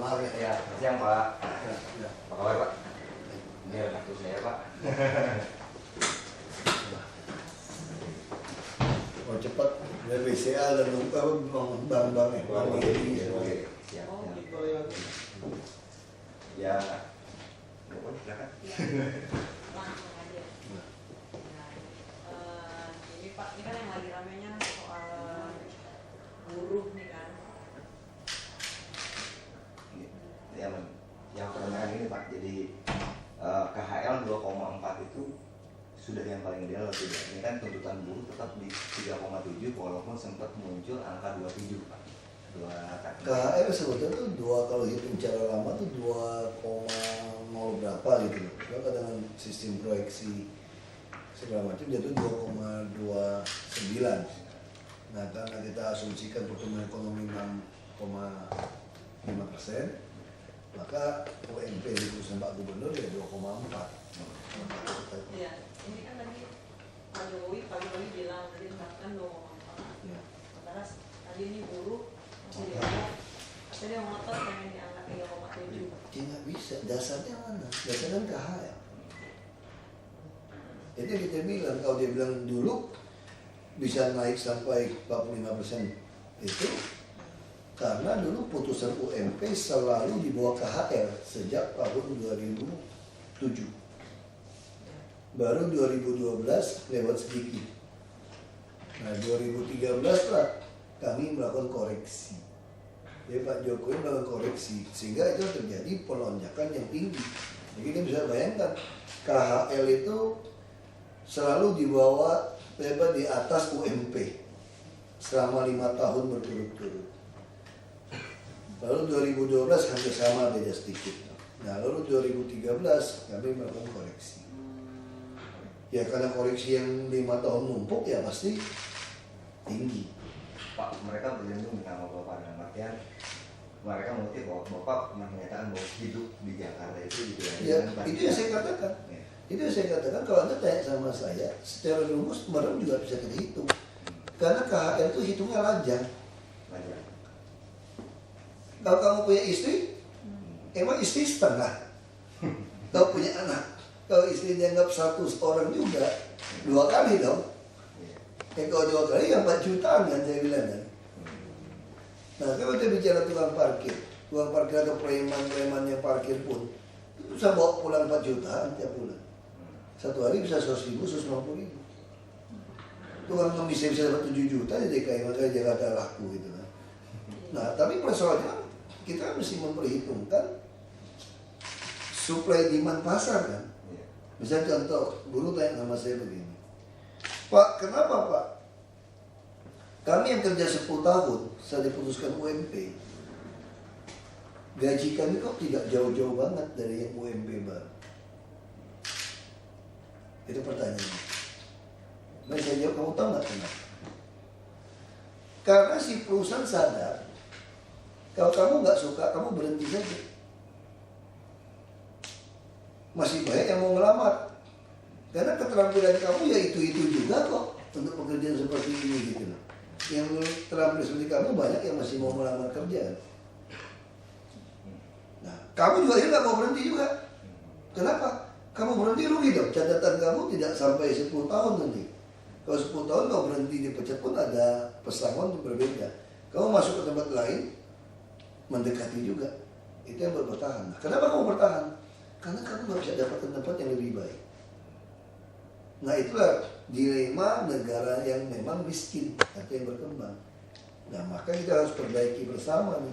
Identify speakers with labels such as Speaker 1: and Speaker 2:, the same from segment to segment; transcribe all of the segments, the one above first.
Speaker 1: maaf ya.
Speaker 2: Ya, siang Pak.
Speaker 1: Ya.
Speaker 2: Apa kabar Pak? Ini kartu saya Pak.
Speaker 1: Oh cepat dari BCA dan lupa bang ya.
Speaker 2: Oke, siap. Ya, boleh silakan.
Speaker 3: Langsung aja. Ini Pak, ini kan yang lagi ramenya soal buruh nih kan.
Speaker 2: Yang pertanyaan ini Pak, jadi KHL 2,4 itu sudah yang paling ideal atau tidak? Ini kan tuntutan buruh tetap di 3,7 walaupun sempat muncul angka 27 Pak.
Speaker 1: KHL sebetulnya tuh kalau hitung cara lama tuh 2,0 berapa gitu loh. Cuma dengan sistem proyeksi segala macam dia tuh 2,29. Nah karena kita asumsikan pertumbuhan ekonomi 6,5%, maka UMP diputuskan Pak Gubernur ya 2,4.
Speaker 3: Iya, ini kan tadi Pak Jokowi bilang tadi kan 2,4.
Speaker 1: Ya.
Speaker 3: Sementara tadi ini buruh masih katanya dia ngotot pengen diangkat 3,7.
Speaker 1: Dia nggak bisa, dasarnya mana? Dasarnya KHL. Jadi kita bilang, kalau dia bilang dulu bisa naik sampai 45% itu karena dulu putusan UMP selalu di bawah KHL sejak tahun 2007. Baru 2012 lewat sedikit. Nah 2013 lah kami melakukan koreksi. Jadi Pak Jokowi melakukan koreksi sehingga itu terjadi pelonjakan yang tinggi. Jadi kita bisa bayangkan KHL itu selalu di bawah di atas UMP selama 5 tahun berturut-turut. Lalu 2012 hampir sama, beda sedikit. Nah lalu 2013 kami melakukan koreksi. Ya karena koreksi yang 5 tahun numpuk ya pasti tinggi.
Speaker 2: Pak, mereka berlindung sama Bapak dalam artian mereka mengerti bahwa Bapak menyatakan bahwa hidup di Jakarta itu gitu
Speaker 1: ya. Itu yang saya katakan.
Speaker 2: Ya.
Speaker 1: Itu yang saya katakan, kalau Anda tanya sama saya, secara rumus kemarin juga bisa kita hitung. Karena KHL itu hitungnya lajang. Kalau kamu punya istri, emang istri setengah. Kalau punya anak, kalau istri dianggap 100 orang juga, 2 kali dong. Kalau 2 kali ya 4 jutaan kan saya bilang kan. Nah kalau kita bicara tukang parkir atau preman yang parkir pun, itu bisa bawa pulang 4 jutaan tiap bulan. Satu hari bisa 100.000, 150.000. Tukang ngemis bisa dapat 7 juta di DKI, makanya Jakarta laku gitu kan. Nah tapi persoalannya kita mesti memperhitungkan supply demand pasar kan. Misalnya contoh, guru tanya sama saya begini, Pak, kenapa Pak? Kami yang kerja 10 tahun, saya diputuskan UMP, gaji kami kok tidak jauh-jauh banget dari yang UMP baru? Itu pertanyaannya. Nah saya jawab, kamu tahu nggak kenapa? Karena si perusahaan sadar, kalau kamu nggak suka, kamu berhenti saja. Masih banyak yang mau ngelamar. Karena keterampilan kamu ya itu juga kok untuk pekerjaan seperti ini gitu loh. Yang terampil seperti kamu banyak yang masih mau melamar kerja. Nah, kamu juga nggak mau berhenti juga. Kenapa? Kamu berhenti rugi dong. Catatan kamu tidak sampai 10 tahun nanti. Kalau 10 tahun kau berhenti dipecat pun ada pesangon yang berbeda. Kamu masuk ke tempat lain, mendekati juga. Itu yang bertahan. Nah, kenapa kamu bertahan? Karena kamu nggak bisa dapatkan tempat yang lebih baik. Nah itulah dilema negara yang memang miskin atau yang berkembang. Nah maka kita harus perbaiki bersama nih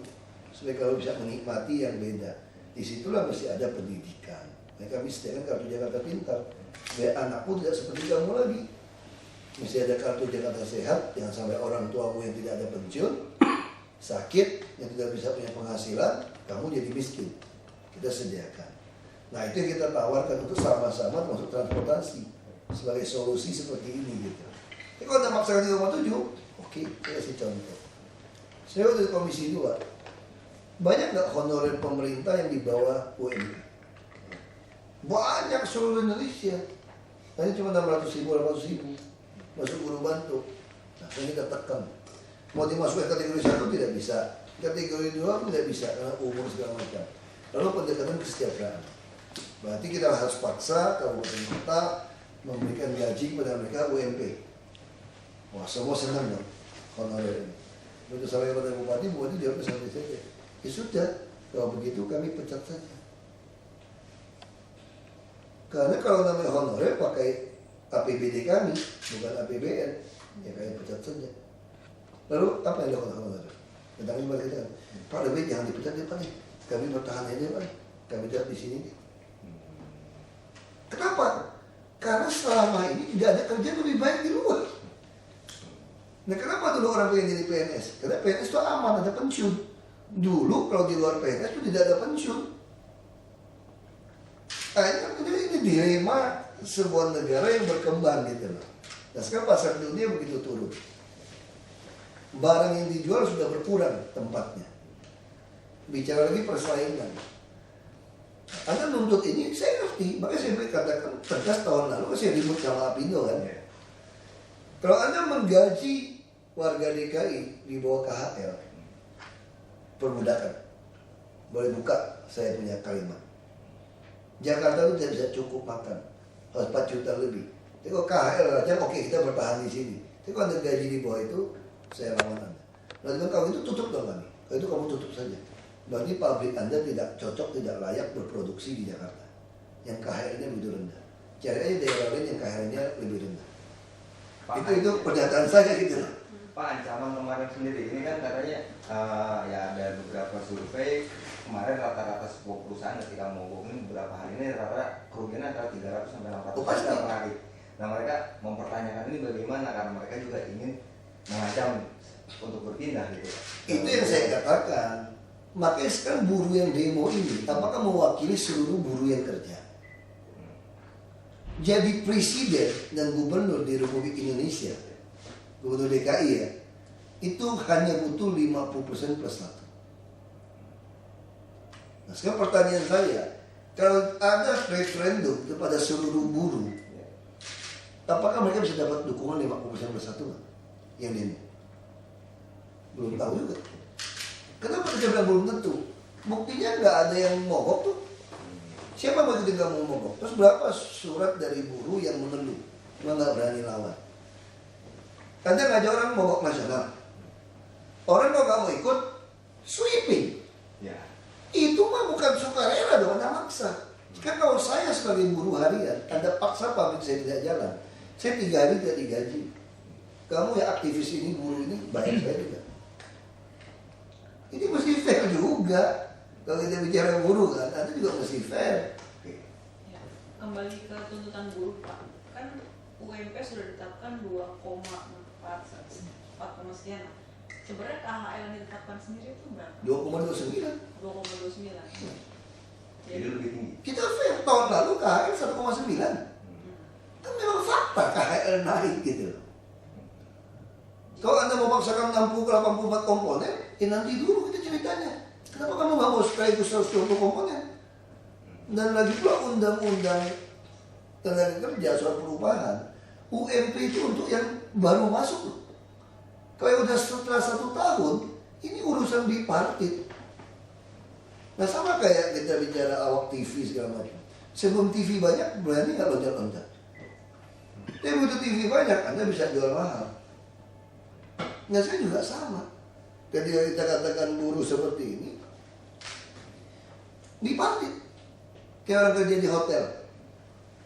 Speaker 1: supaya kalau bisa menikmati yang beda. Disitulah mesti ada pendidikan. Mereka kami sediakan kartu Jakarta Pintar supaya anakmu tidak seperti kamu lagi. Mesti ada kartu Jakarta Sehat, jangan sampai orang tuamu yang tidak ada pensiun, sakit, yang tidak bisa punya penghasilan, kamu jadi miskin. Kita sediakan. Nah itu yang kita tawarkan untuk sama-sama termasuk transportasi sebagai solusi seperti ini gitu. Tapi kalau ada maksakan 3,7, oke, kita kasih contoh. Saya waktu di Komisi 2, banyak nggak honorer pemerintah yang di bawah UMP? Banyak seluruh Indonesia. Tadi cuma 600.000, 800.000 masuk guru bantu. Nah, saya kita tekan. Mau dimasukkan kategori 1 tidak bisa. Kategori 2 tidak bisa karena umur segala macam. Lalu pendekatan kesejahteraan. Berarti kita harus paksa kabupaten kota memberikan gaji kepada mereka UMP. Wah, semua senang dong honorer ini. Begitu sampai kepada bupati jawab santai saja. Ya sudah, kalau begitu kami pecat saja. Karena kalau namanya honorer pakai APBD kami, bukan APBN, ya kayak pecat saja. Lalu apa yang dilakukan honorer? Datangnya balik kita, Pak lebih jangan dipecat dia Pak nih. Kami bertahan aja Pak nih. Kami tetap di sini nih. Kenapa? Karena selama ini tidak ada kerja lebih baik di luar. Nah kenapa dulu orang pengen jadi PNS? Karena PNS itu aman, ada pensiun. Dulu kalau di luar PNS itu tidak ada pensiun. Akhirnya ini dilema sebuah negara yang berkembang gitu loh. Nah sekarang pasar dunia begitu turun. Barang yang dijual sudah berkurang tempatnya. Bicara lagi persaingan. Anda nuntut ini, saya ngerti. Makanya saya katakan tegas tahun lalu saya ribut sama Apindo kan. Kalau Anda menggaji warga DKI di bawah KHL, perbudakan. Boleh buka saya punya kalimat. Jakarta itu tidak bisa cukup makan, harus 4 juta lebih. Tapi kalau KHL aja, oke kita bertahan di sini. Tapi kalau Anda gaji di bawah itu, saya lawan Anda. Lalu kalau itu tutup dong kami. Kalau itu kamu tutup saja. Berarti pabrik Anda tidak cocok, tidak layak berproduksi di Jakarta. Yang KHL-nya begitu rendah. Cari aja daerah lain yang KHL-nya lebih rendah. Pak, itu pernyataan saya gitu.
Speaker 2: Pak, ancaman kemarin sendiri ini kan katanya ya ada beberapa survei kemarin rata-rata sebuah perusahaan ketika ngomongin beberapa hari ini rata-rata kerugiannya antara 300 sampai 600 juta per hari. Nah mereka mempertanyakan ini bagaimana karena mereka juga ingin mengancam untuk berpindah gitu.
Speaker 1: Itu yang saya katakan. Makanya sekarang buruh yang demo ini apakah mewakili seluruh buruh yang kerja? Jadi presiden dan gubernur di Republik Indonesia, gubernur DKI ya, itu hanya butuh 50% plus 1. Nah sekarang pertanyaan saya, kalau ada referendum kepada seluruh buruh, apakah mereka bisa dapat dukungan 50% plus 1 nggak? Yang demo? Belum tahu juga. Kenapa kita bilang belum tentu? Buktinya nggak ada yang mogok tuh. Siapa mau ketika mau mogok? Terus berapa surat dari buruh yang mengeluh? Cuma nggak berani lawan. Anda ngajak orang mogok nasional. Orang kalau nggak mau ikut, sweeping. Ya. Itu mah bukan sukarela dong, Anda maksa. Kan kalau saya sebagai buruh harian, Anda paksa pabrik saya tidak jalan. Saya 3 hari tidak digaji. Kamu ya aktivis ini, buruh ini, bayar saya juga. Ini mesti fair juga. Kalau kita bicara buruh kan, itu juga mesti fair.
Speaker 3: Ya, kembali ke tuntutan buruh Pak. Kan UMP sudah ditetapkan 2,4 sekian. Sebenarnya KHL yang ditetapkan sendiri itu berapa?
Speaker 1: 2,29.
Speaker 3: 2,29.
Speaker 2: Jadi lebih tinggi.
Speaker 1: Kita fair, tahun lalu KHL 1,9. Kan memang fakta KHL naik gitu. Kalau Anda mau paksakan 60-84 komponen, ya nanti dulu kita ceritanya. Kenapa kamu nggak mau sekaligus 120 komponen? Dan lagi pula undang-undang tenaga kerja soal perubahan, UMP itu untuk yang baru masuk loh. Kalau udah setelah 1 tahun, ini urusan bipartit. Nah sama kayak kita bicara awak TV segala macam. Sebelum TV banyak, berani nggak loncat-loncat? Tapi begitu TV banyak, Anda bisa jual mahal. Nah saya juga sama. Ketika kita katakan buruh seperti ini, bipartit. Kayak orang kerja di hotel,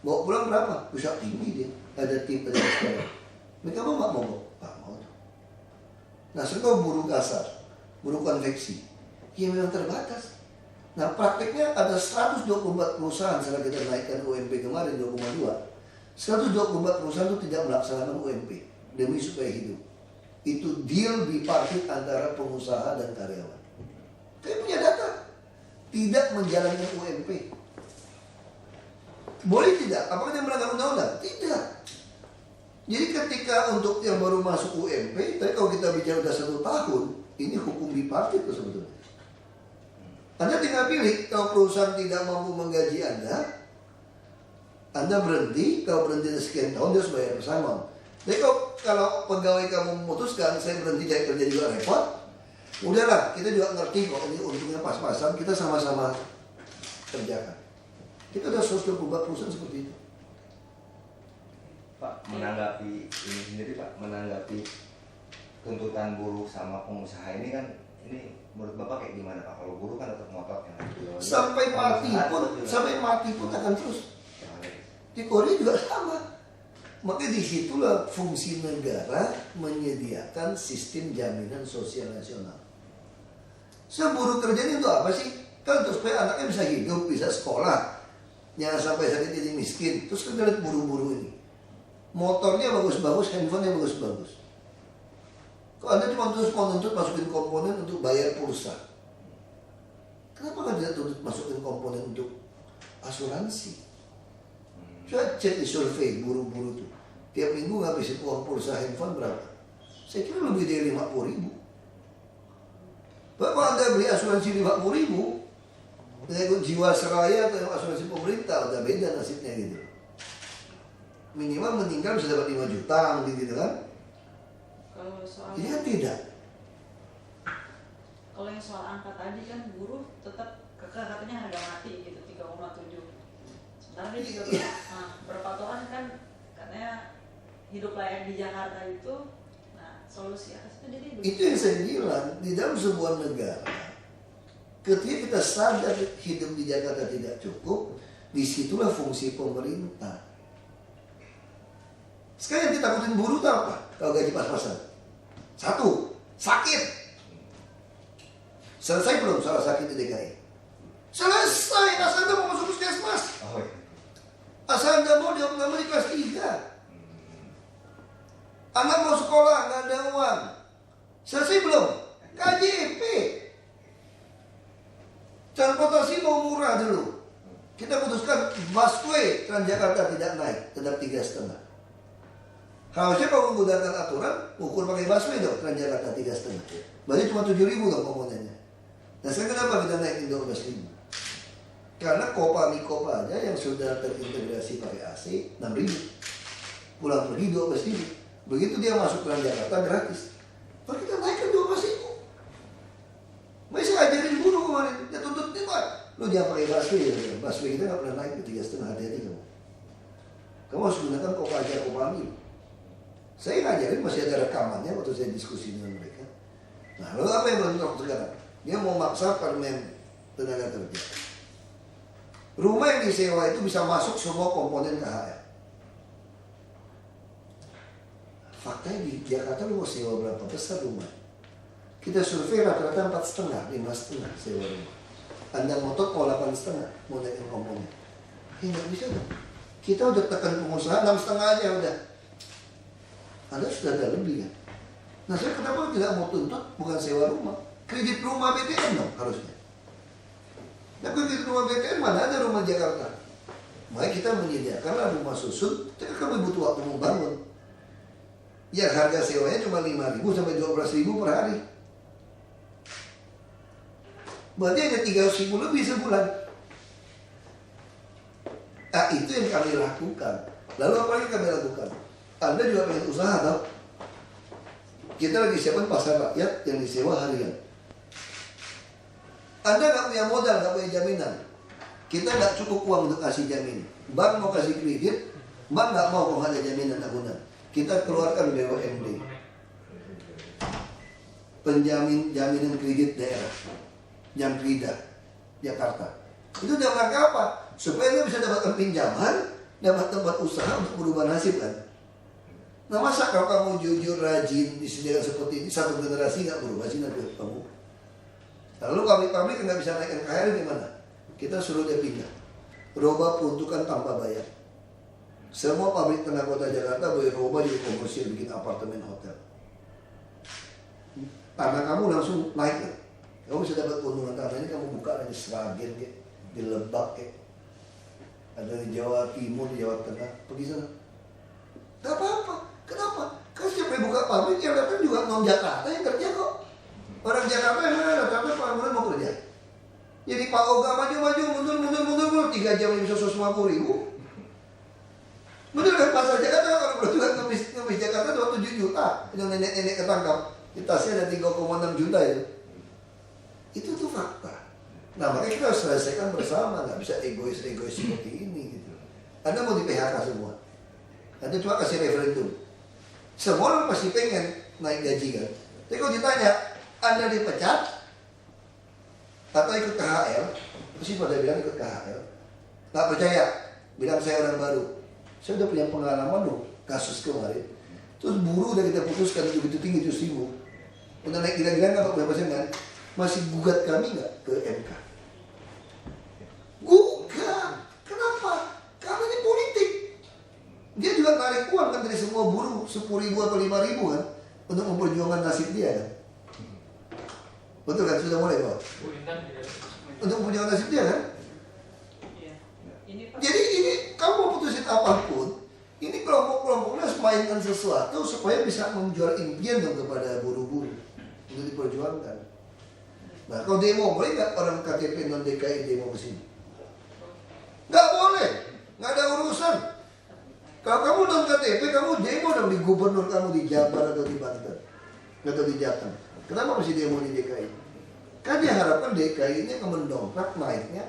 Speaker 1: bawa pulang berapa? Bisa tinggi dia. Ada tip, ada sekolah. Mereka mau nggak mau? Nggak mau. Nah sekarang buruh kasar, buruh konveksi, ya memang terbatas. Nah prakteknya ada 124 perusahaan setelah kita naikkan UMP kemarin 2,2. 124 perusahaan itu tidak melaksanakan UMP demi supaya hidup. Itu deal bipartit antara pengusaha dan karyawan. Saya punya data. Tidak menjalankan UMP. Boleh tidak? Apakah dia melanggar undang-undang? Tidak. Jadi ketika untuk yang baru masuk UMP, tapi kalau kita bicara sudah 1 tahun, ini hukum bipartit itu sebetulnya. Anda tinggal pilih, kalau perusahaan tidak mampu menggaji Anda berhenti, kalau berhenti sekian tahun dia harus bayar pesangon. Jadi kalau pegawai kamu memutuskan saya berhenti dari kerja juga repot, Udahlah, kita juga ngerti kok ini untungnya pas-pasan, kita sama-sama kerjakan. Kita udah 124 perusahaan seperti itu.
Speaker 2: Pak, menanggapi ini sendiri Pak, menanggapi tuntutan buruh sama pengusaha ini kan, ini menurut Bapak kayak gimana Pak? Kalau buruh kan tetap ngotot kan?
Speaker 1: Sampai mati pun akan terus. Di Korea juga sama. Makanya disitulah fungsi negara menyediakan sistem jaminan sosial nasional. Buruh kerjanya untuk apa sih? Kan untuk supaya anaknya bisa hidup, bisa sekolah, jangan sampai sakit jadi miskin. Terus kita lihat buruh-buruh ini, motornya bagus-bagus, handphonenya bagus-bagus. Kalau Anda cuma menuntut masukin komponen untuk bayar pulsa, kenapa kan tidak tuntut masukin komponen untuk asuransi? Coba cek di survei buruh-buruh itu, tiap minggu ngabisin uang pulsa handphone berapa? Saya kira lebih dari 50.000. Kalau Anda beli asuransi 50.000, dengan ikut Jiwasraya atau asuransi pemerintah, udah beda nasibnya gitu. Minimal meninggal bisa dapat 5 juta mungkin gitu kan.
Speaker 3: Kalau soal
Speaker 1: Ini kan tidak.
Speaker 3: Kalau yang soal angka tadi kan buruh tetap kekeh katanya harga mati gitu 3,7. Sementara dia juga berpatokan kan katanya hidup layak di Jakarta itu. Nah, solusi atas itu jadi
Speaker 1: Itu yang saya bilang, di dalam sebuah negara, ketika kita sadar hidup di Jakarta tidak cukup, disitulah fungsi pemerintah. Sekarang yang ditakutin buruh itu apa? Kalau gaji pas-pasan. 1, sakit. Selesai belum soal sakit di DKI? Selesai, asal Anda mau masuk puskesmas. Asal Anda mau jawab nama di kelas 3. Anak mau sekolah, nggak ada uang. Selesai belum? KJP. Transportasi mau murah dulu. Kita putuskan busway Transjakarta tidak naik, tetap 3,5. Harusnya kalau menggunakan aturan, ukur pakai busway dong, Transjakarta 3,5. Berarti cuma 7.000 dong komponennya. Nah sekarang kenapa kita naikin 12.000? Karena Kopa aja yang sudah terintegrasi pakai AC 6.000. Pulang pergi 12.000. Begitu dia masuk Transjakarta gratis. Maka kita naikkan 12.000. Masih saya ajarin buruh kemarin, dia tuntut nih Pak. Lu jangan pakai busway ya, busway kita nggak pernah naik ke 3,5, hati-hati kamu. Kamu harus gunakan Kopa. Saya ngajarin masih ada rekamannya waktu saya diskusi dengan mereka. Nah, lalu apa yang berlaku sekarang? Dia mau maksa permen tenaga kerja. Rumah yang disewa itu bisa masuk semua komponen KHR. Faktanya di Jakarta lu mau sewa berapa besar rumah? Kita survei rata-rata 4,5, 5,5 sewa rumah. Anda ngotot mau 8,5, mau naikin komponen. Ya nggak bisa dong. Kita udah tekan pengusaha 6,5 aja udah. Anda sudah ada lebih kan? Nah saya kenapa tidak mau tuntut bukan sewa rumah? Kredit rumah BTN dong harusnya. Nah kredit rumah BTN mana ada rumah Jakarta? Makanya kita menyediakan rumah susun, tapi kami butuh waktu membangun. Ya harga sewanya cuma 5.000 sampai 12.000 per hari. Berarti hanya 300.000 lebih sebulan. Nah itu yang kami lakukan. Lalu apa yang kami lakukan? Anda juga pengen usaha tau? Kita lagi siapkan pasar rakyat yang disewa harian. Anda nggak punya modal, nggak punya jaminan. Kita nggak cukup uang untuk kasih jaminan. Bank mau kasih kredit, bank nggak mau kalau ada jaminan tahunan. Kita keluarkan BUMD, penjamin jaminan kredit daerah, Jamkrida, Jakarta. Itu dalam rangka apa? Supaya Anda bisa dapatkan pinjaman, dapat tempat usaha untuk berubah nasib kan. Nah masa kalau kamu jujur, rajin, disediakan seperti ini, satu generasi nggak berubah sih nanti kamu. Lalu pabrik nggak bisa naikkan KHR gimana? Kita suruh dia pindah. Roba peruntukan tanpa bayar. Semua pabrik tengah kota Jakarta boleh roba di komersil, bikin apartemen hotel. Tanah kamu langsung naik kan? Kamu bisa dapat keuntungan tanah ini, kamu buka di Sragen, di Lebak, ada di Jawa Timur, di Jawa Tengah, pergi sana. Gak apa-apa. Kenapa? Karena setiap buka pabrik yang datang juga non Jakarta yang kerja kok. Orang Jakarta yang mana datang orang mau kerja. Jadi Pak Oga maju mundur 3 jam bisa 150.000. Betul kan pasar Jakarta orang berdua ngemis Jakarta 27 juta. Itu nenek-nenek ketangkap. Di tasnya ada 3,6 juta itu. Nah makanya kita harus selesaikan bersama, nggak bisa egois-egois seperti ini gitu. Anda mau di PHK semua, Anda cuma kasih referendum. Semua orang pasti pengen naik gaji kan. Tapi kalau ditanya, Anda dipecat atau ikut KHL, pasti pada bilang ikut KHL. Nggak percaya, bilang saya orang baru. Saya udah punya pengalaman loh, kasus kemarin. Terus buruh udah kita putuskan begitu tinggi 7.000. Udah naik gila-gila nggak berapa persen kan? Masih gugat kami nggak ke MK? Gugat. Kenapa? Karena ini politik. Dia juga narik uang kan dari semua buruh 10.000 atau 5.000 kan untuk memperjuangkan nasib dia kan. Betul kan? Sudah mulai Pak? Untuk memperjuangkan nasib dia kan?
Speaker 3: Iya. Ini Pak.
Speaker 1: Jadi ini kamu mau putusin apapun, ini kelompok-kelompoknya harus mainkan sesuatu supaya bisa menjual impian dong kepada buruh-buruh untuk diperjuangkan. Nah kalau demo boleh nggak orang KTP non DKI demo ke sini? Nggak boleh, nggak ada urusan. Kalau kamu non KTP, kamu demo dong di gubernur kamu di Jabar atau di Banten atau di Jateng. Kenapa mesti demo di DKI? Kan dia harapkan DKI ini akan mendongkrak naiknya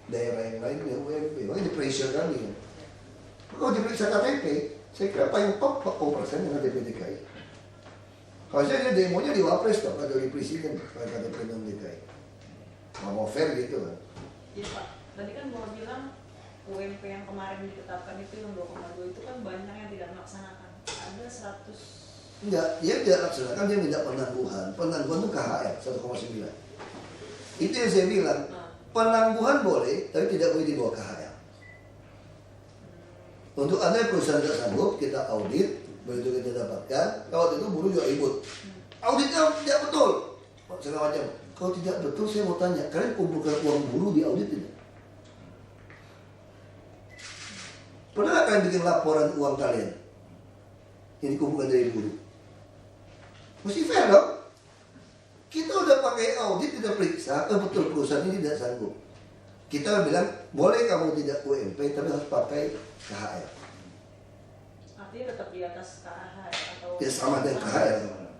Speaker 1: daerah yang lain yang UMP. Makanya di pressure kami kan. Kalau diperiksa KTP, saya kira paling top 40% yang KTP DKI. Harusnya dia demonya di Wapres dong, atau di Presiden kalau KTP non DKI. Mau fair gitu kan.
Speaker 3: Iya Pak, tadi kan Bapak bilang UMP yang kemarin ditetapkan itu yang 2,2 itu kan banyak yang tidak melaksanakan. Ada 100.
Speaker 1: Enggak, dia tidak laksanakan, dia minta penangguhan. Penangguhan itu KHR 1,9. Itu yang saya bilang, penangguhan boleh, tapi tidak boleh di bawah KHR. Untuk Anda yang perusahaan tidak sanggup, kita audit, begitu kita dapatkan. Kalau itu buruh juga ribut. Auditnya tidak betul, segala macam. Kalau tidak betul, saya mau tanya, kalian kumpulkan uang buruh di audit tidak? Pernah nggak kalian bikin laporan uang kalian? Ini kumpulkan dari buruh. Mesti fair dong. Kita udah pakai audit, kita periksa, betul perusahaan ini tidak sanggup. Kita bilang, boleh kamu tidak UMP, tapi harus pakai KHR.
Speaker 3: Artinya tetap di atas KHR atau?
Speaker 1: Ya sama dengan KHR.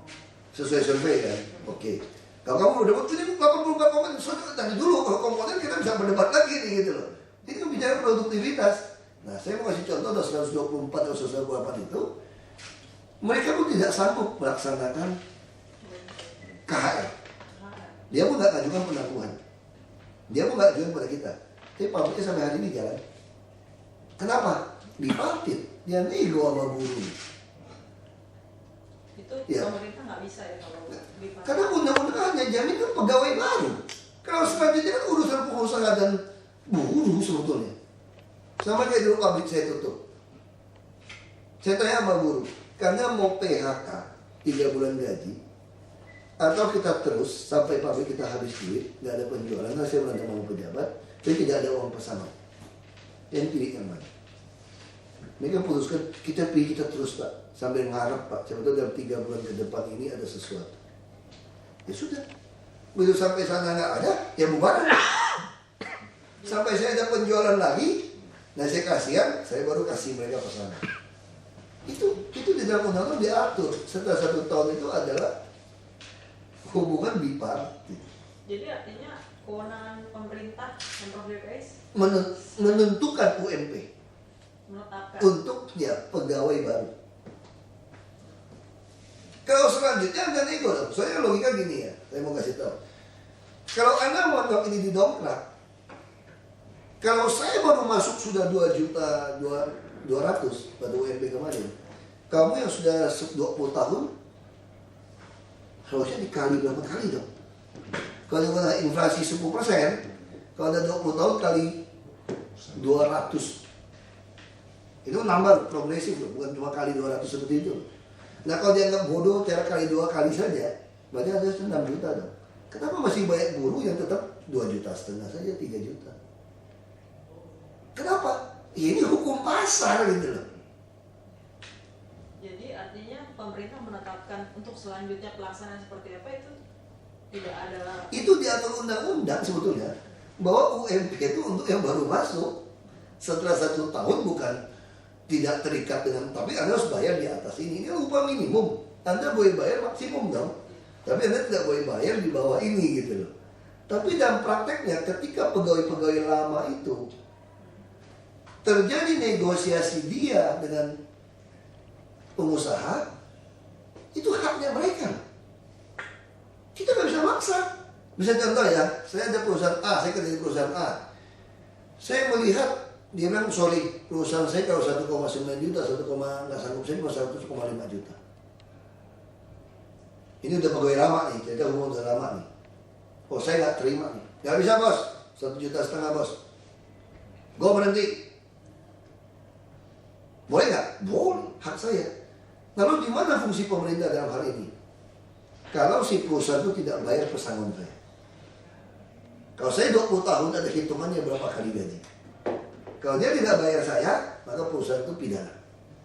Speaker 1: Sesuai survei kan? Oke. Kalau kamu udah dapat ini 84 komponen, tadi dulu kalau komponen kita bisa berdebat lagi nih gitu loh. Ini kan bicara produktivitas. Nah saya mau kasih contoh dari 124 atau 128 itu, mereka pun tidak sanggup melaksanakan KHR. Dia pun nggak ajukan penangguhan. Dia pun nggak ajukan pada kita. Tapi pabriknya sampai hari ini jalan. Kenapa? Dipatit. Dia nego sama buruh.
Speaker 3: Itu
Speaker 1: Ya.
Speaker 3: pemerintah nggak bisa ya kalau dipakai.
Speaker 1: Karena undang-undang hanya jamin kan pegawai baru. Kalau selanjutnya kan urusan pengusaha dan buruh sebetulnya. Sama kayak dulu pabrik saya tutup. Saya tanya sama buruh, karena mau PHK 3 bulan gaji, atau kita terus sampai pabrik kita habis duit, nggak ada penjualan, karena saya berantem sama pejabat, tapi tidak ada uang pesanan. Yang pilih yang mana? Mereka putuskan, kita pilih kita terus Pak, sambil ngarep Pak, siapa tahu dalam 3 bulan ke depan ini ada sesuatu. Ya sudah, begitu sampai sana nggak ada, ya bubar. Sampai saya ada penjualan lagi, nah saya kasihan, saya baru kasih mereka pesanan. Itu di dalam undang-undang diatur. Setelah 1 tahun itu adalah hubungan bipartit.
Speaker 3: Jadi artinya kewenangan pemerintah Pemprov DKI
Speaker 1: Menentukan UMP
Speaker 3: menetapkan.
Speaker 1: untuk ya pegawai baru. Kalau selanjutnya Anda nego dong. Soalnya logika gini ya, saya mau kasih tahu. Kalau Anda mau anggap ini didongkrak, kalau saya baru masuk sudah 2.200.000 pada UMP kemarin, kamu yang sudah 20 tahun harusnya dikali berapa kali dong? Kalau ada inflasi 10%, kalau ada 20 tahun kali 200, itu nambah progresif loh, bukan cuma kali 200 seperti itu. Nah kalau dianggap bodoh cara kali 2 kali saja, berarti ada 6 juta dong. Kenapa masih banyak buruh yang tetap 2,5 juta saja, 3 juta? Kenapa? Ini hukum pasar gitu loh.
Speaker 3: Jadi artinya pemerintah menetapkan untuk selanjutnya pelaksanaan seperti apa itu tidak ada.
Speaker 1: Itu diatur undang-undang sebetulnya, bahwa UMP itu untuk yang baru masuk setelah 1 tahun, bukan tidak terikat dengan, tapi Anda harus bayar di atas ini. Ini upah minimum, Anda boleh bayar maksimum dong, tapi Anda tidak boleh bayar di bawah ini gitu loh. Tapi dalam prakteknya ketika pegawai-pegawai lama itu terjadi negosiasi dia dengan pengusaha, itu haknya mereka. Kita nggak bisa maksa. Bisa contoh ya, saya ada perusahaan A, saya kerja di perusahaan A. Saya melihat, dia bilang, sorry, perusahaan saya kalau 1,9 juta, nggak sanggup, saya cuma 1,5 juta. Ini udah pegawai lama nih, kita hubungan udah lama nih. Oh, saya nggak terima nih. Nggak bisa bos, 1,5 juta bos. Gue berhenti. Boleh nggak? Boleh, hak saya. Lalu di mana fungsi pemerintah dalam hal ini? Kalau si perusahaan itu tidak bayar pesangon saya. Kalau saya 20 tahun ada hitungannya berapa kali gaji. Kalau dia tidak bayar saya, maka perusahaan itu pidana.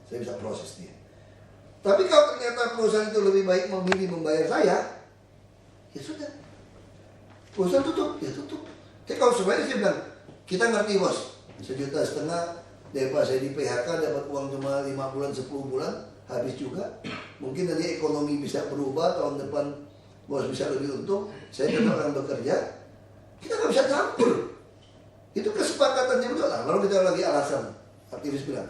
Speaker 1: Saya bisa proses dia. Tapi kalau ternyata perusahaan itu lebih baik memilih membayar saya, ya sudah. Perusahaan tutup, ya tutup. Tapi kalau sebenarnya saya bilang, kita ngerti bos, 1,5 juta daripada saya di PHK dapat uang cuma 5 bulan, 10 bulan, habis juga. Mungkin nanti ekonomi bisa berubah, tahun depan bos bisa lebih untung, saya tetap akan bekerja. Kita nggak bisa campur. Itu kesepakatannya betul lah. Lalu kita lagi alasan, aktivis bilang,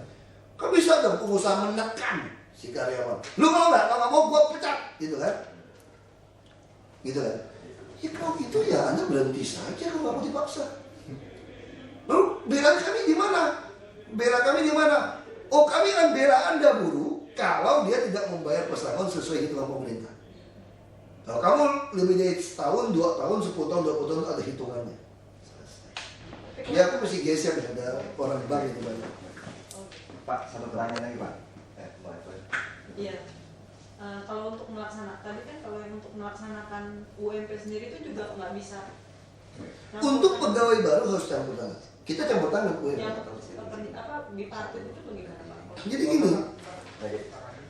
Speaker 1: kok bisa dong pengusaha menekan si karyawan? Lu mau nggak? Kalau mau gua pecat, gitu kan? Gitu kan? Ya kalau gitu ya Anda berhenti saja kalau nggak mau dipaksa. Lalu bela kami di mana? Bela kami di mana? Oh, kami akan bela Anda buruh kalau dia tidak membayar pesangon sesuai hitungan pemerintah. Kalau kamu lebih dari setahun, 2 tahun, 10 tahun, 20 tahun ada hitungannya. Selesai. Ya aku mesti geser, ada orang bank itu banyak.
Speaker 2: Pak, satu pertanyaan lagi Pak.
Speaker 3: Iya. Kalau untuk melaksanakan, tadi kan kalau yang untuk melaksanakan UMP sendiri itu juga nggak bisa.
Speaker 1: Untuk pegawai baru harus campur tangan. Kita campur tangan UMP.
Speaker 3: Yang bipartit itu bagaimana Pak?
Speaker 1: Jadi gini,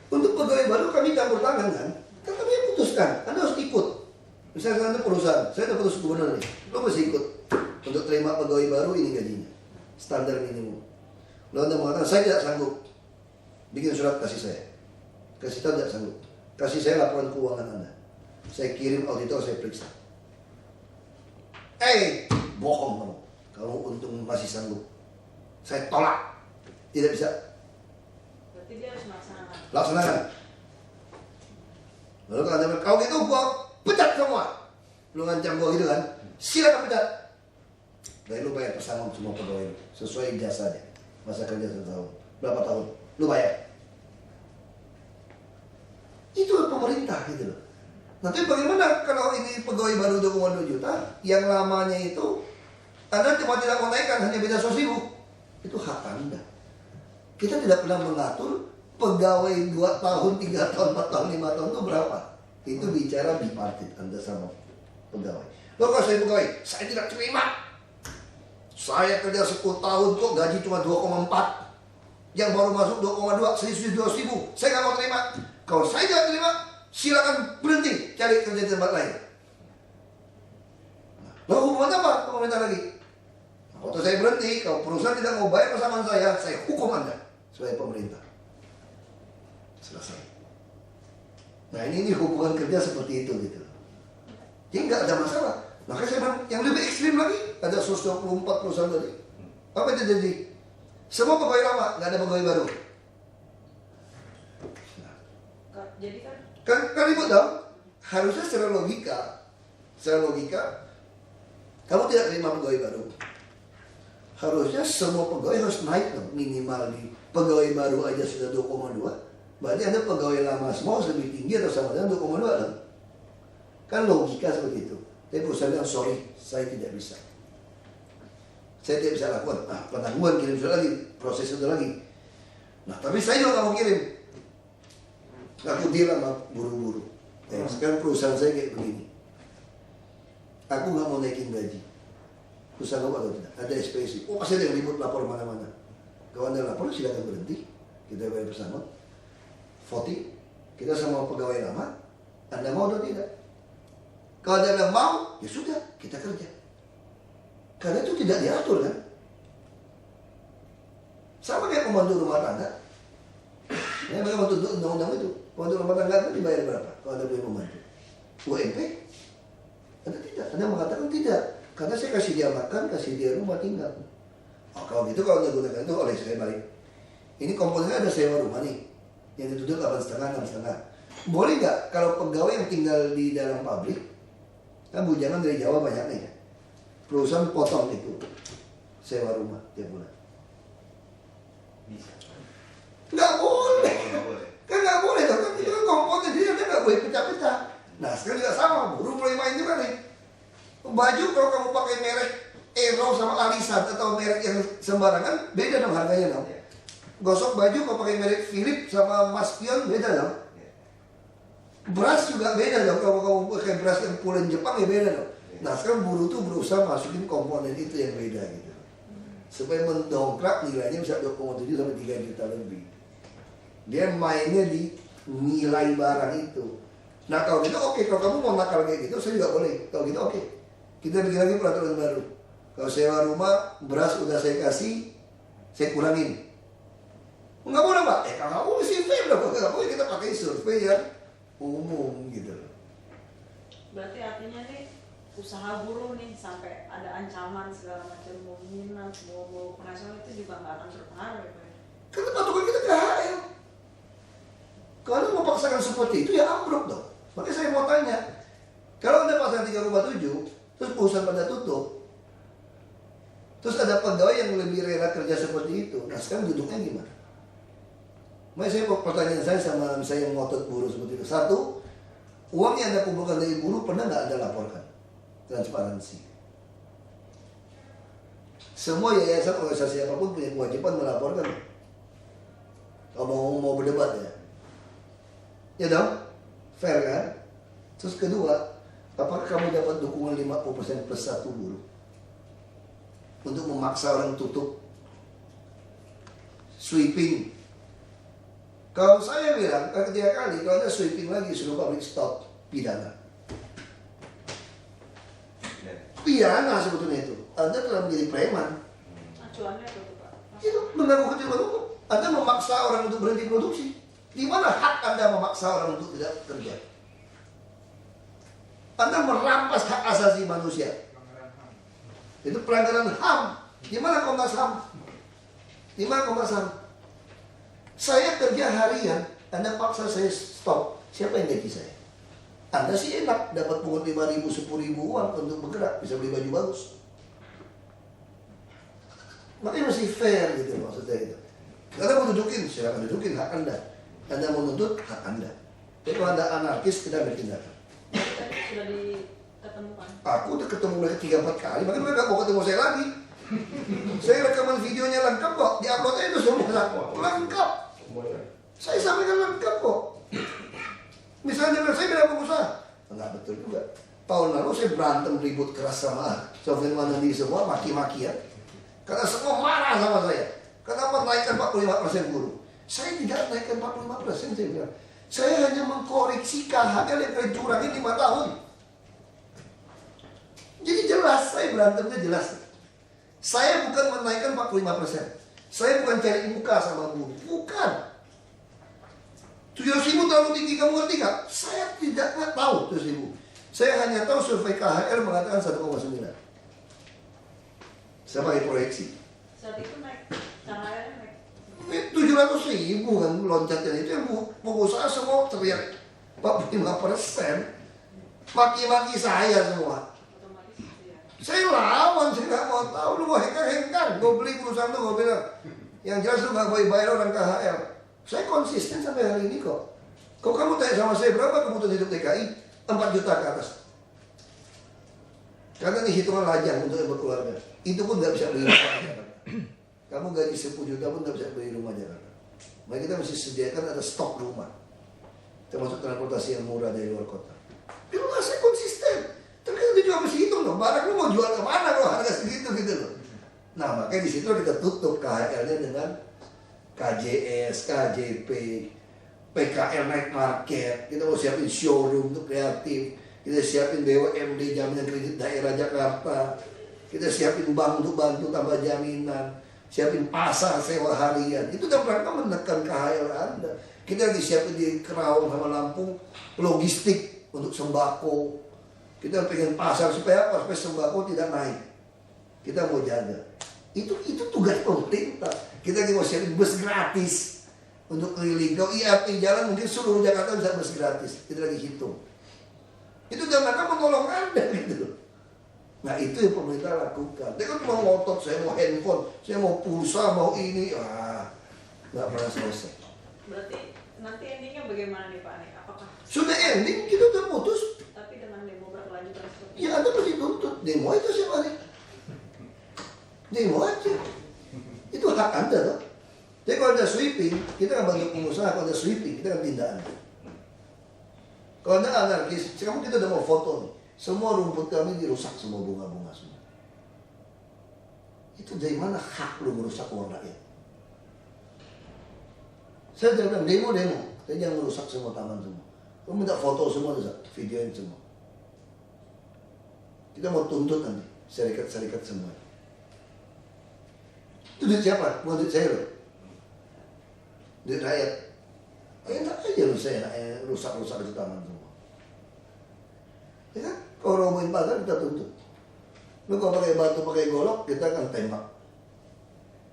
Speaker 1: untuk pegawai baru kami campur tangan kan kami yang putuskan, Anda harus ikut. Misalnya Anda perusahaan, saya udah putus gubernur nih, lo mesti ikut. Untuk terima pegawai baru ini gajinya, standar minimum. Lalu Anda mengatakan, saya tidak sanggup, bikin surat kasih saya. Kasih tahu tidak sanggup, kasih saya laporan keuangan Anda. Saya kirim auditor, saya periksa. Bohong kamu, kamu untung masih sanggup. Saya tolak, tidak bisa.
Speaker 3: Berarti dia harus melaksanakan.
Speaker 1: Laksanakan. Lalu kalau Anda bilang, kau gitu gua pecat semua. Lu ngancam gua gitu kan, silakan pecat. Dan lu bayar pesangon semua pegawai lu, sesuai jasanya. Masa kerja 1 tahun, berapa tahun, lu bayar. Itu pemerintah gitu loh. Nanti bagaimana kalau ini pegawai baru 2,2 juta, yang lamanya itu Anda cuma tidak mau naikkan, hanya beda 100.000. Itu hak Anda. Kita tidak pernah mengatur pegawai 2 tahun, 3 tahun, 4 tahun, 5 tahun itu berapa. Itu bicara bipartit Anda sama pegawai. Loh kalau saya pegawai, saya tidak terima. Saya kerja 10 tahun kok gaji cuma 2,4. Yang baru masuk 2,2, selisih 200.000. Saya nggak mau terima. Kalau saya tidak terima, silakan berhenti cari kerja di tempat lain. Lalu hubungan apa pemerintah lagi? Waktu saya berhenti, kalau perusahaan tidak mau bayar pesangon saya hukum Anda sebagai pemerintah. Selesai. Nah ini hubungan kerja seperti itu gitu. Jadi nggak ada masalah. Makanya saya bilang yang lebih ekstrim lagi ada 124 perusahaan tadi. Apa yang terjadi? Semua pegawai lama, nggak ada pegawai baru.
Speaker 3: Jadi
Speaker 1: Kan ribut dong. Harusnya secara logika, kamu tidak terima pegawai baru. Harusnya semua pegawai harus naik dong, minimal di pegawai baru aja sudah 2,2. Berarti Anda pegawai lama semua harus lebih tinggi atau sama dengan 2,2 dong. Kan logika seperti itu. Tapi perusahaan bilang, sorry, saya tidak bisa. Saya tidak bisa lakukan. Penangguhan kirim surat lagi, proses itu lagi. Nah, tapi saya juga nggak mau kirim. Aku bilang sama buru-buru. Sekarang perusahaan saya kayak begini. Aku nggak mau naikin gaji. Perusahaan apa atau tidak? Ada SPSI. Oh, pasti ada yang ribut lapor mana-mana. Kalau Anda lapor, silakan berhenti. Kita bayar bersama. Voting. Kita sama pegawai lama. Anda mau atau tidak? Kalau Anda bilang mau, ya sudah, kita kerja. Karena itu tidak diatur kan? Sama kayak pembantu rumah tangga. Ya, mereka bantu undang-undang itu. Pembantu rumah tangga itu dibayar berapa? Kalau Anda punya pembantu. UMP? Anda tidak. Anda mengatakan tidak, karena saya kasih dia makan, kasih dia rumah tinggal. Oh, kalau gitu kalau Anda gunakan itu oleh saya balik. Ini komponennya ada sewa rumah nih, yang ditutup 8,5, 6,5. Boleh nggak kalau pegawai yang tinggal di dalam pabrik, kan bujangan dari Jawa banyak nih ya, perusahaan potong itu sewa rumah tiap bulan?
Speaker 2: Bisa.
Speaker 1: Nggak boleh.
Speaker 2: Nggak boleh.
Speaker 1: Kan nggak boleh dong, kan itu kan komponen, jadi Anda nggak boleh pecah-pecah. Nah sekarang juga sama, buruh mulai main juga nih. Baju kalau kamu pakai merek Aero sama Alisat atau merek yang sembarangan, beda dong harganya dong.
Speaker 2: Iya.
Speaker 1: Gosok baju kalau pakai merek Philip sama Mas Pion, beda dong.
Speaker 2: Iya.
Speaker 1: Beras juga beda dong, kalau kamu pakai beras yang pulen Jepang ya beda dong. Nah sekarang buruh tuh berusaha masukin komponen itu yang beda gitu, supaya mendongkrak nilainya bisa 2,7 sampai 3 juta lebih. Dia mainnya di nilai barang itu. Nah kalau gitu oke, kalau kamu mau nakal kayak gitu saya juga boleh. Kalau gitu oke, kita bikin lagi peraturan baru. Kalau sewa rumah, beras udah saya kasih, saya kurangin. Nggak boleh Pak? Kalau nggak boleh sih fair dong. Nggak boleh, kita pakai survei yang umum gitu.
Speaker 3: Berarti artinya nih usaha buruh nih sampai ada ancaman segala macam mau minat, mau penghasilan itu juga nggak akan berpengaruh ya Pak?
Speaker 1: Karena patokan kita KHL. Kalau Anda memaksakan seperti itu ya ambruk dong. Makanya saya mau tanya, kalau Anda pasang 3,7, terus perusahaan pada tutup, terus ada pegawai yang lebih rela kerja seperti itu, nah sekarang duduknya gimana? Makanya saya pertanyaan saya sama misalnya yang ngotot buruh seperti itu. Satu, uang yang Anda kumpulkan dari buruh pernah nggak Anda laporkan? Transparansi. Semua yayasan organisasi apapun punya kewajiban melaporkan. Kalau mau berdebat ya. Ya dong? Fair kan? Terus kedua, apakah kamu dapat dukungan 50% plus 1 buruh? Untuk memaksa orang tutup sweeping. Kalau saya bilang, ketiga kali, kalau ada sweeping lagi, suruh pabrik stop, pidana. Pidana sebetulnya itu. Anda telah menjadi preman.
Speaker 3: Acuannya apa tuh Pak?
Speaker 1: Itu mengganggu ketertiban hukum. Anda memaksa orang untuk berhenti produksi. Di mana hak Anda memaksa orang untuk tidak kerja? Anda merampas hak asasi manusia. Itu pelanggaran HAM. Di mana Komnas HAM? Di mana Komnas HAM? Saya kerja harian, Anda paksa saya stop. Siapa yang gaji saya? Anda sih enak, dapat pungut 5.000, 10.000 uang untuk bergerak, bisa beli baju bagus. Makanya masih fair gitu maksudnya itu. Anda mau dudukin, silakan dudukin hak Anda. Anda mau nuntut hak Anda. Tapi kalau Anda anarkis, kita bertindak.
Speaker 3: Tadi sudah diketemukan.
Speaker 1: Aku udah ketemu mereka 3-4 kali, makanya mereka mau ketemu saya lagi. Saya rekaman videonya lengkap kok, di upload itu semua lengkap. Saya sampaikan lengkap kok. Misalnya saya bilang pengusaha, enggak betul juga. Tahun lalu saya berantem ribut keras sama Sofian Manandi semua, maki-makian. Karena semua marah sama saya. Kenapa naikkan 45% buruh? Saya tidak naikkan 45%, saya bilang. Saya hanya mengkoreksi KHL yang kalian curangin 5 tahun. Jadi jelas, saya berantemnya jelas. Saya bukan menaikkan 45%. Saya bukan cari muka sama buruh. Bukan. 700.000 terlalu tinggi, kamu ngerti gak? Saya tidak tahu 700.000. Saya hanya tahu survei KHL mengatakan 1,9. Saya pakai proyeksi.
Speaker 3: Saat itu naik, cahayanya naik.
Speaker 1: 700.000 kan loncatnya itu, yang pengusaha semua teriak 45%. Maki-maki saya semua.
Speaker 3: Otomatis ya.
Speaker 1: Saya lawan, saya nggak mau tahu. Lu mau hengkang, gue beli perusahaan lu, gue bilang. Yang jelas lu nggak boleh bayar orang KHL. Saya konsisten sampai hari ini kok. Kalau kamu tanya sama saya berapa kebutuhan hidup DKI, 4 juta ke atas. Karena ini hitungan lajang untuk yang berkeluarga. Itu pun nggak bisa beli rumah Jakarta. Kamu gaji 10 juta pun nggak bisa beli rumah Jakarta. Maka kita mesti sediakan ada stok rumah, termasuk transportasi yang murah dari luar kota. Itu nggak, saya konsisten. Tapi kan itu juga mesti hitung dong. Barang lu mau jual kemana kalau harga segitu gitu loh. Nah makanya di situ kita tutup KHL-nya dengan KJS, KJP, PKL Night Market. Kita mau siapin showroom untuk kreatif. Kita siapin BUMD, jaminan kredit daerah Jakarta. Kita siapin bank untuk bantu tambah jaminan. Siapin pasar sewa harian. Itu dalam rangka menekan KHL Anda. Kita lagi siapin di Kerawang sama Lampung logistik untuk sembako, Kita pengen pasar supaya apa? Supaya sembako tidak naik. Kita mau jaga. Itu tugas pemerintah. Kita mau sharing bus gratis untuk keliling. Kalau IRT jalan mungkin seluruh Jakarta bisa bus gratis. Kita lagi hitung. Itu dalam rangka menolong Anda gitu. Nah itu yang pemerintah lakukan. Dia kan cuma ngotot, saya mau handphone, saya mau pulsa, mau ini. Nggak pernah selesai.
Speaker 3: Berarti nanti endingnya bagaimana nih Pak? Apakah
Speaker 1: Sudah ending, kita udah putus.
Speaker 3: tapi dengan demo berkelanjutan seperti
Speaker 1: Ya Anda pasti tuntut. Demo itu siapa nih? Demo aja. Itu hak Anda loh. Jadi kalau ada sweeping, kita akan bantu pengusaha. Kalau ada sweeping, kita akan tindak Anda. Kalau Anda anarkis, sekarang kita udah mau foto nih. Semua rumput kami dirusak, semua bunga-bunga semua. Itu dari mana hak lu merusak uang rakyat? Saya udah bilang demo. Saya jangan merusak semua taman semua. Lu minta foto semua, videoin semua. Kita mau tuntut nanti, serikat-serikat semua. Itu duit siapa? Bukan duit saya loh. Duit rakyat. Enak aja lu saya rusak-rusak itu taman semua. Ya kan? Kalau robohin pagar kita tuntut. Lu kalau pakai batu, pakai golok, kita akan tembak.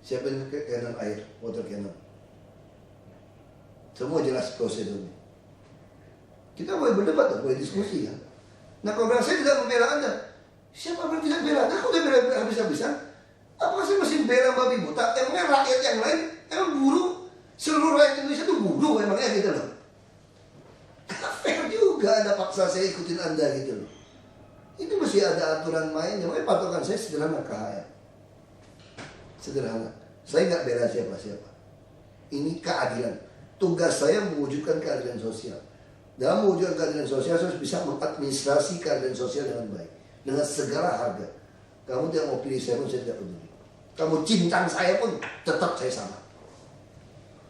Speaker 1: Siapin cannon air, water cannon. Semua jelas prosedurnya. Kita boleh berdebat, boleh diskusi kan. Nah kalau bilang saya tidak membela Anda, siapa yang tidak bela? Nah kalau dia bela habis-habisan, apakah saya masih bela babi buta? Emangnya rakyat yang lain, emang buruh, seluruh rakyat Indonesia itu buruh emangnya gitu loh. Fair juga Anda paksa saya ikutin Anda gitu loh. Itu mesti ada aturan mainnya. Makanya patokan saya sederhana KHR. Sederhana. Saya nggak bela siapa-siapa. Ini keadilan. Tugas saya mewujudkan keadilan sosial. Dalam mewujudkan keadilan sosial, saya harus bisa mengadministrasi keadilan sosial dengan baik. Dengan segala harga. Kamu tidak mau pilih saya pun saya tidak peduli. Kamu cincang saya pun tetap saya sama.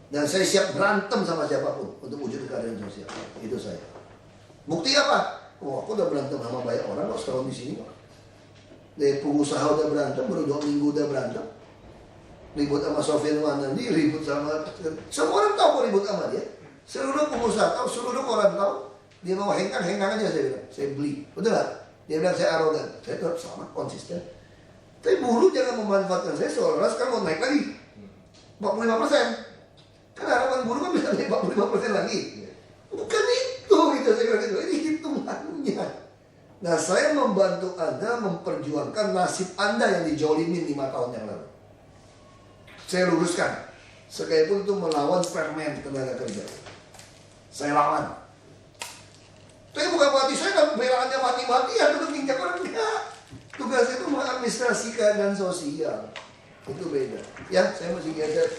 Speaker 1: Dan saya siap berantem sama siapapun untuk wujud keadilan sosial. Itu saya. Bukti apa? Oh, aku udah berantem sama banyak orang kok setahun di sini kok. Dari pengusaha udah berantem, baru 2 minggu udah berantem. Ribut sama Sofyan Wanandi, ribut sama... Semua orang tahu kok ribut sama dia. Seluruh pengusaha tahu, seluruh orang tahu. Dia mau hengkang aja saya bilang. Saya beli. Betul gak? Dia bilang saya arogan. Saya tetap sama, konsisten. Tapi buruh jangan memanfaatkan saya seolah-olah sekarang mau naik lagi. 45%. Kan harapan buruh kan bisa naik 45% lagi. Bukan itu gitu saya bilang itu. Ini hitungannya. Nah saya membantu Anda memperjuangkan nasib Anda yang dijolimin 5 tahun yang lalu. Saya luruskan. Sekalipun itu melawan permen tenaga kerja. Saya lawan. Tapi bukan berarti saya kan belaannya mati-matian untuk nginjak orang. Enggak. Tugas itu mengadministrasi keadaan sosial. Itu beda. Ya, saya masih geser.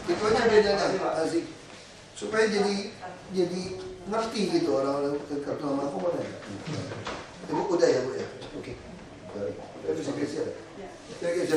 Speaker 1: Itu aja bedanya. Asik. Supaya jadi ngerti gitu orang-orang ke kartu nama aku mana ya.